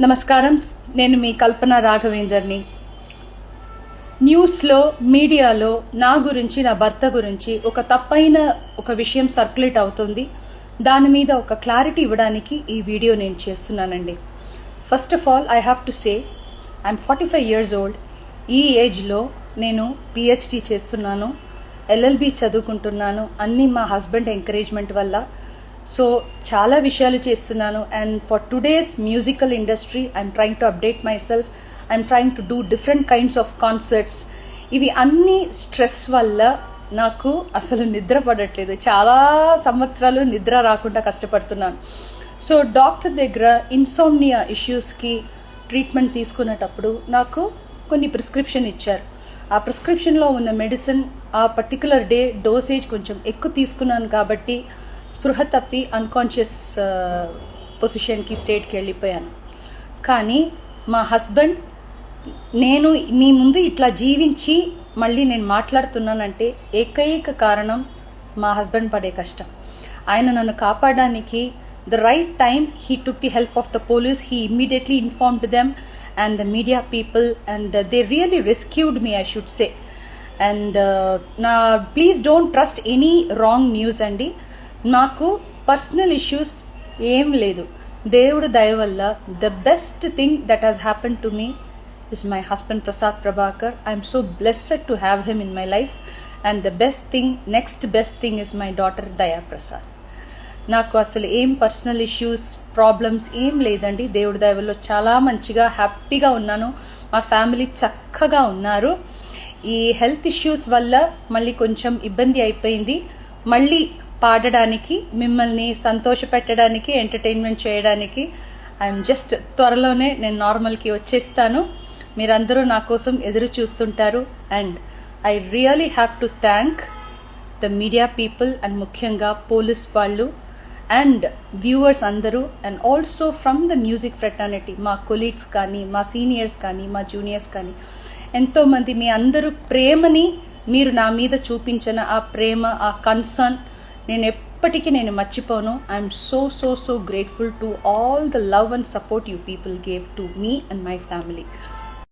నమస్కారం. నేను మీ కల్పన రాఘవేందర్ని. న్యూస్లో మీడియాలో నా గురించి, నా భర్త గురించి ఒక తప్పైన ఒక విషయం సర్క్యులేట్ అవుతుంది. దాని మీద ఒక క్లారిటీ ఇవ్వడానికి ఈ వీడియో నేను చేస్తున్నానండి. First of all I have to say I'm 45 years old. ఈ ఏజ్లో నేను పిహెచ్డి చేస్తున్నాను, ఎల్ఎల్బి చదువుకుంటున్నాను. అన్నీ మా హస్బెండ్ ఎంకరేజ్మెంట్ వల్ల. సో చాలా విషయాలు చేస్తున్నాను. And for today's musical industry I'm trying to update my self. I'm trying to do different kinds of concerts. ఇవి అన్ని స్ట్రెస్ వల్ల నాకు అసలు నిద్ర పడట్లేదు. చాలా సంవత్సరాలు నిద్ర రాకుండా కష్టపడుతున్నాను. సో డాక్టర్ దగ్గర ఇన్సోమ్నియా ఇష్యూస్కి ట్రీట్మెంట్ తీసుకునేటప్పుడు నాకు కొన్ని ప్రిస్క్రిప్షన్ ఇచ్చారు. ఆ ప్రిస్క్రిప్షన్లో ఉన్న మెడిసిన్ ఆ పర్టికులర్ డే డోసేజ్ కొంచెం ఎక్కువ తీసుకున్నాను కాబట్టి స్పృహ తప్పి అన్కాన్షియస్ పొజిషన్కి స్టేట్కి వెళ్ళిపోయాను. కానీ మా హస్బెండ్, నేను మీ ముందు ఇట్లా జీవించి మళ్ళీ నేను మాట్లాడుతున్నానంటే ఏకైక కారణం మా హస్బెండ్ పడే కష్టం. ఆయన నన్ను కాపాడడానికి the right time he took the help of the police. He immediately informed them and the media people, and they really rescued me, I should say. And now please don't trust any wrong news andi. నాకు personal issues ఏం లేదు. దేవుడు దయ వల్ల the best thing that has happen to me is my husband Prasad Prabhakar. I'm so blessed to have him in my life. And the best thing, next best thing is my daughter దయా ప్రసాద్. నాకు అసలు ఏం personal issues, problems ఏం లేదండి. దేవుడి దయవల్లో చాలా మంచిగా హ్యాపీగా ఉన్నాను. మా ఫ్యామిలీ చక్కగా ఉన్నారు. ఈ హెల్త్ ఇష్యూస్ వల్ల మళ్ళీ కొంచెం ఇబ్బంది అయిపోయింది. మళ్ళీ పాడడానికి, మిమ్మల్ని సంతోషపెట్టడానికి, ఎంటర్టైన్మెంట్ చేయడానికి ఐఎమ్ జస్ట్ త్వరలోనే నేను నార్మల్కి వచ్చేస్తాను. మీరందరూ నా కోసం ఎదురు చూస్తుంటారు. And I really have to thank the media people and ముఖ్యంగా పోలీస్ వాళ్ళు అండ్ వ్యూవర్స్ అందరూ, and also from the music fraternity, మా కొలీగ్స్ కానీ, మా సీనియర్స్ కానీ, మా జూనియర్స్ కానీ, ఎంతోమంది మీ అందరూ ప్రేమని, మీరు నా మీద చూపించిన ఆ ప్రేమ, ఆ కన్సర్న్ నేను ఎప్పటికీ మర్చిపోను. I'm so grateful to all the love and support you people gave to me and my family.